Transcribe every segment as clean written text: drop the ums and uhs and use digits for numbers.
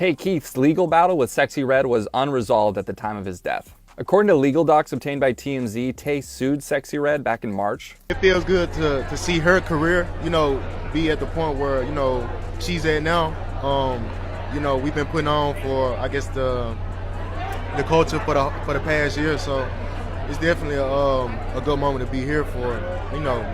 Tay Keith's legal battle with Sexyy Red was unresolved at the time of his death. According to legal docs obtained by TMZ, Tay sued Sexyy Red back in March. It feels good to see her career, be at the point where, she's at now. We've been putting on for, I guess, the culture for the past year, so it's definitely a good moment to be here for,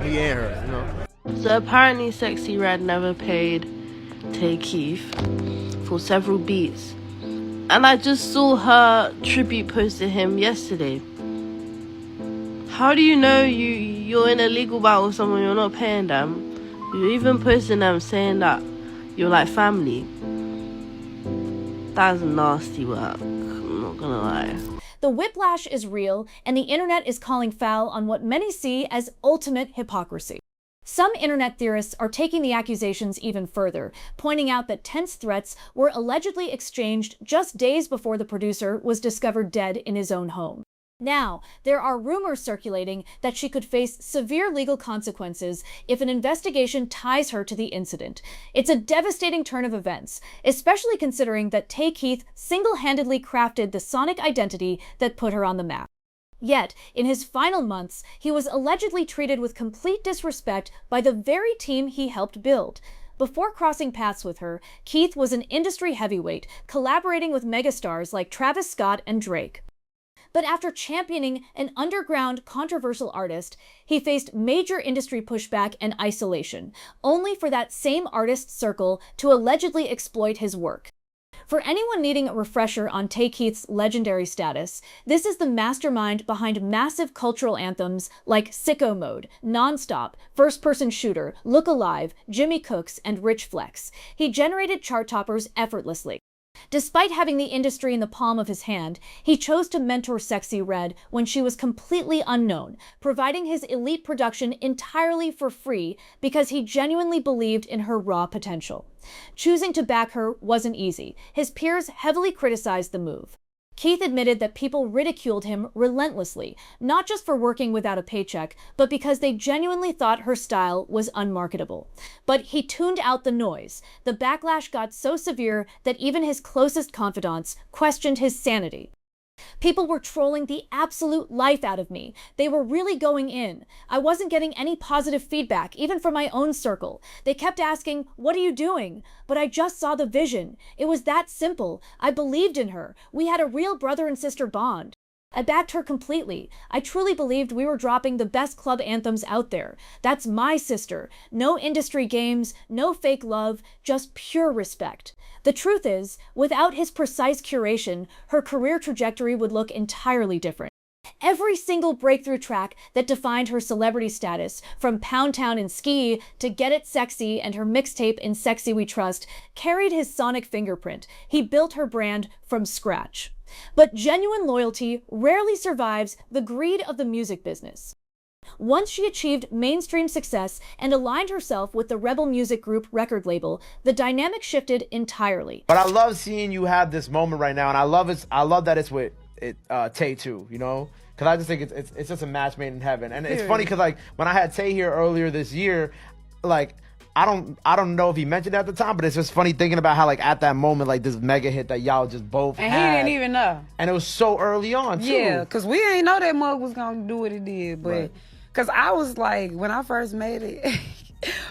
me and her, So apparently Sexyy Red never paid Tay Keith for several beats. And I just saw her tribute post to him yesterday. How do you know you're in a legal battle with someone you're not paying them? You're even posting them saying that you're like family. That's nasty work, I'm not gonna lie. The whiplash is real, and the internet is calling foul on what many see as ultimate hypocrisy. Some internet theorists are taking the accusations even further, pointing out that tense threats were allegedly exchanged just days before the producer was discovered dead in his own home. Now, there are rumors circulating that she could face severe legal consequences if an investigation ties her to the incident. It's a devastating turn of events, especially considering that Tay Keith single-handedly crafted the sonic identity that put her on the map. Yet, in his final months, he was allegedly treated with complete disrespect by the very team he helped build. Before crossing paths with her, Keith was an industry heavyweight, collaborating with megastars like Travis Scott and Drake. But after championing an underground, controversial artist, he faced major industry pushback and isolation, only for that same artist circle to allegedly exploit his work. For anyone needing a refresher on Tay Keith's legendary status, this is the mastermind behind massive cultural anthems like Sicko Mode, Nonstop, First Person Shooter, Look Alive, Jimmy Cooks, and Rich Flex. He generated chart toppers effortlessly. Despite having the industry in the palm of his hand, he chose to mentor Sexyy Red when she was completely unknown, providing his elite production entirely for free because he genuinely believed in her raw potential. Choosing to back her wasn't easy. His peers heavily criticized the move. Keith admitted that people ridiculed him relentlessly, not just for working without a paycheck, but because they genuinely thought her style was unmarketable. But he tuned out the noise. The backlash got so severe that even his closest confidants questioned his sanity. People were trolling the absolute life out of me. They were really going in. I wasn't getting any positive feedback, even from my own circle. They kept asking, "What are you doing?" But I just saw the vision. It was that simple. I believed in her. We had a real brother and sister bond. I backed her completely. I truly believed we were dropping the best club anthems out there. That's my sister. No industry games, no fake love, just pure respect. The truth is, without his precise curation, her career trajectory would look entirely different. Every single breakthrough track that defined her celebrity status, from Pound Town and Ski to Get It Sexy and her mixtape In Sexy We Trust, carried his sonic fingerprint. He built her brand from scratch. But genuine loyalty rarely survives the greed of the music business. Once she achieved mainstream success and aligned herself with the Rebel Music Group record label, the dynamic shifted entirely. But I love seeing you have this moment right now, and I love that it's with Tay too, because I just think it's just a match made in heaven. And it's funny because like when I had Tay here earlier this year, like I don't know if he mentioned it at the time, but it's just funny thinking about how like at that moment like this mega hit that y'all just both and had. he didn't even know. And it was so early on too. Yeah, because we ain't know that mug was gonna do what it did, but. Right. Cause I was like, when I first made it,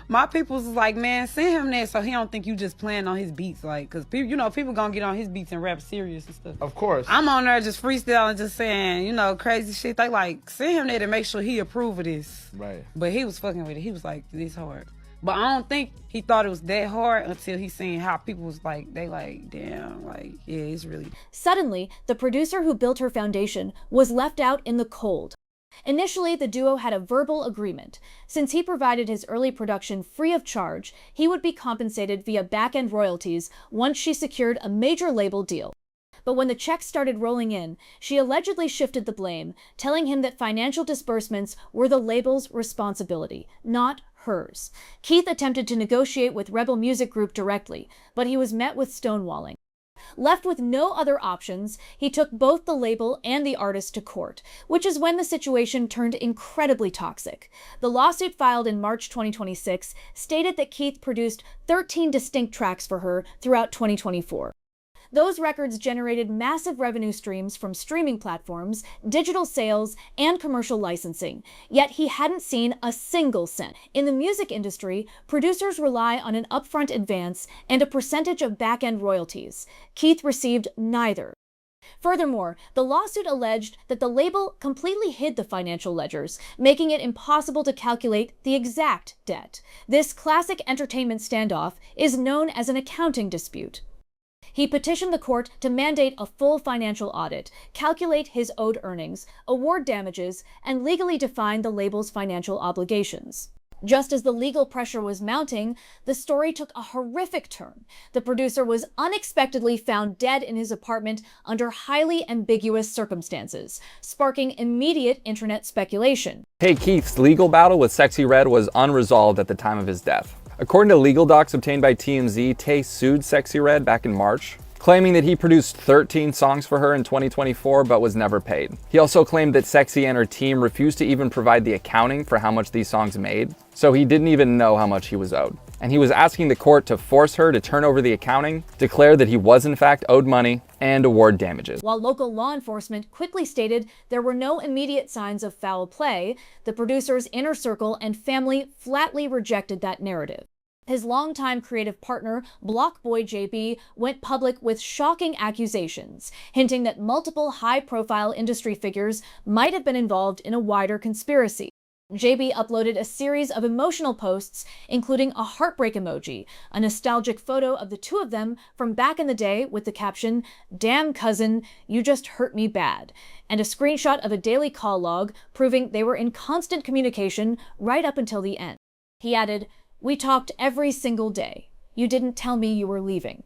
my people was like, man, send him that so he don't think you just playing on his beats. Like, cause people, people gonna get on his beats and rap serious and stuff. Of course. I'm on there just freestyling, just saying, crazy shit. They like, send him that to make sure he approve of this. Right. But he was fucking with it. He was like, this hard. But I don't think he thought it was that hard until he seen how people was like, they like, damn, like, yeah, it's really. Suddenly, the producer who built her foundation was left out in the cold. Initially, the duo had a verbal agreement. Since he provided his early production free of charge, he would be compensated via back-end royalties once she secured a major label deal. But when the checks started rolling in, she allegedly shifted the blame, telling him that financial disbursements were the label's responsibility, not hers. Keith attempted to negotiate with Rebel Music Group directly, but he was met with stonewalling. Left with no other options, he took both the label and the artist to court, which is when the situation turned incredibly toxic. The lawsuit filed in March 2026 stated that Keith produced 13 distinct tracks for her throughout 2024. Those records generated massive revenue streams from streaming platforms, digital sales, and commercial licensing. Yet he hadn't seen a single cent. In the music industry, producers rely on an upfront advance and a percentage of back-end royalties. Keith received neither. Furthermore, the lawsuit alleged that the label completely hid the financial ledgers, making it impossible to calculate the exact debt. This classic entertainment standoff is known as an accounting dispute. He petitioned the court to mandate a full financial audit, calculate his owed earnings, award damages, and legally define the label's financial obligations. Just as the legal pressure was mounting, the story took a horrific turn. The producer was unexpectedly found dead in his apartment under highly ambiguous circumstances, sparking immediate internet speculation. Tay Keith's legal battle with Sexyy Red was unresolved at the time of his death. According to legal docs obtained by TMZ, Tay sued Sexyy Red back in March, claiming that he produced 13 songs for her in 2024 but was never paid. He also claimed that Sexyy and her team refused to even provide the accounting for how much these songs made, so he didn't even know how much he was owed. And he was asking the court to force her to turn over the accounting, declare that he was in fact owed money, and award damages. While local law enforcement quickly stated there were no immediate signs of foul play, the producer's inner circle and family flatly rejected that narrative. His longtime creative partner, Blockboy JB, went public with shocking accusations, hinting that multiple high-profile industry figures might have been involved in a wider conspiracy. JB uploaded a series of emotional posts, including a heartbreak emoji, a nostalgic photo of the two of them from back in the day with the caption, "Damn cousin, you just hurt me bad," and a screenshot of a daily call log proving they were in constant communication right up until the end. He added, "We talked every single day. You didn't tell me you were leaving."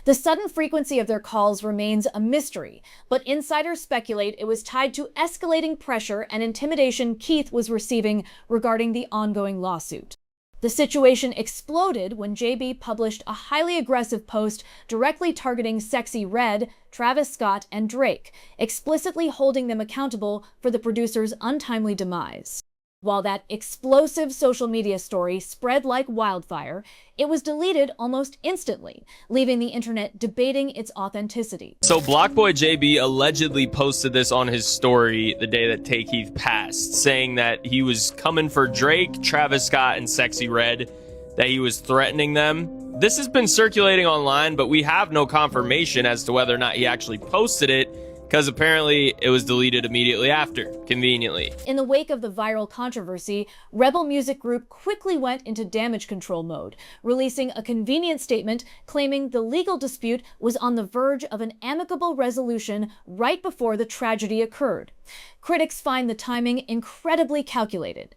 The sudden frequency of their calls remains a mystery, but insiders speculate it was tied to escalating pressure and intimidation Keith was receiving regarding the ongoing lawsuit. The situation exploded when JB published a highly aggressive post directly targeting Sexyy Red, Travis Scott, and Drake, explicitly holding them accountable for the producer's untimely demise. While that explosive social media story spread like wildfire, it was deleted almost instantly, leaving the internet debating its authenticity. So Blockboy JB allegedly posted this on his story the day that Tay Keith passed, saying that he was coming for Drake, Travis Scott, and Sexyy Red, that he was threatening them. This has been circulating online, but we have no confirmation as to whether or not he actually posted it, because apparently it was deleted immediately after, conveniently. In the wake of the viral controversy, Rebel Music Group quickly went into damage control mode, releasing a convenient statement claiming the legal dispute was on the verge of an amicable resolution right before the tragedy occurred. Critics find the timing incredibly calculated.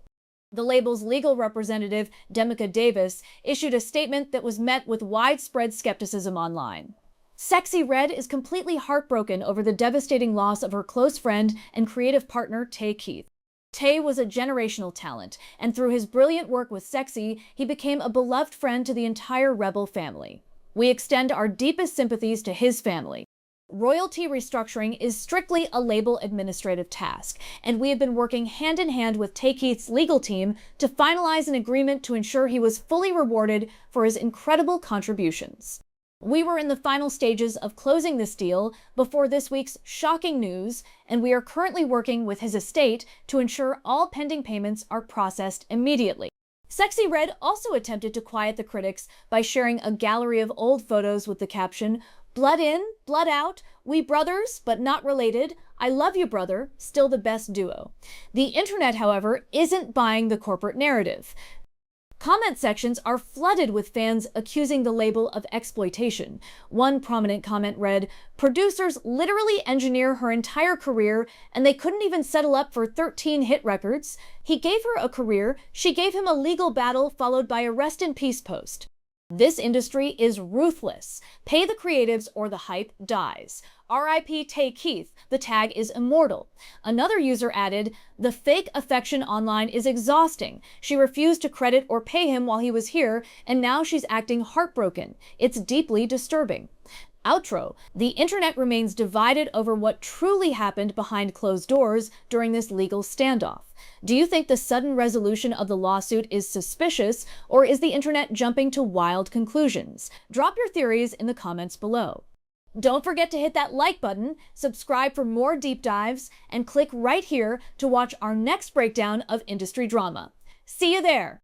The label's legal representative, Demika Davis, issued a statement that was met with widespread skepticism online. Sexyy Red is completely heartbroken over the devastating loss of her close friend and creative partner, Tay Keith. Tay was a generational talent, and through his brilliant work with Sexyy, he became a beloved friend to the entire Rebel family. We extend our deepest sympathies to his family. Royalty restructuring is strictly a label administrative task, and we have been working hand in hand with Tay Keith's legal team to finalize an agreement to ensure he was fully rewarded for his incredible contributions. We were in the final stages of closing this deal before this week's shocking news, and we are currently working with his estate to ensure all pending payments are processed immediately. Sexyy Red also attempted to quiet the critics by sharing a gallery of old photos with the caption, "Blood in, blood out, we brothers, but not related. I love you, brother, still the best duo." The internet, however, isn't buying the corporate narrative. Comment sections are flooded with fans accusing the label of exploitation. One prominent comment read, "Producers literally engineer her entire career, and they couldn't even settle up for 13 hit records. He gave her a career, she gave him a legal battle followed by a rest in peace post. This industry is ruthless. Pay the creatives or the hype dies. R.I.P. Tay Keith, the tag is immortal." Another user added, "The fake affection online is exhausting. She refused to credit or pay him while he was here, and now she's acting heartbroken. It's deeply disturbing." Outro. The internet remains divided over what truly happened behind closed doors during this legal standoff. Do you think the sudden resolution of the lawsuit is suspicious, or is the internet jumping to wild conclusions? Drop your theories in the comments below. Don't forget to hit that like button, subscribe for more deep dives, and click right here to watch our next breakdown of industry drama. See you there!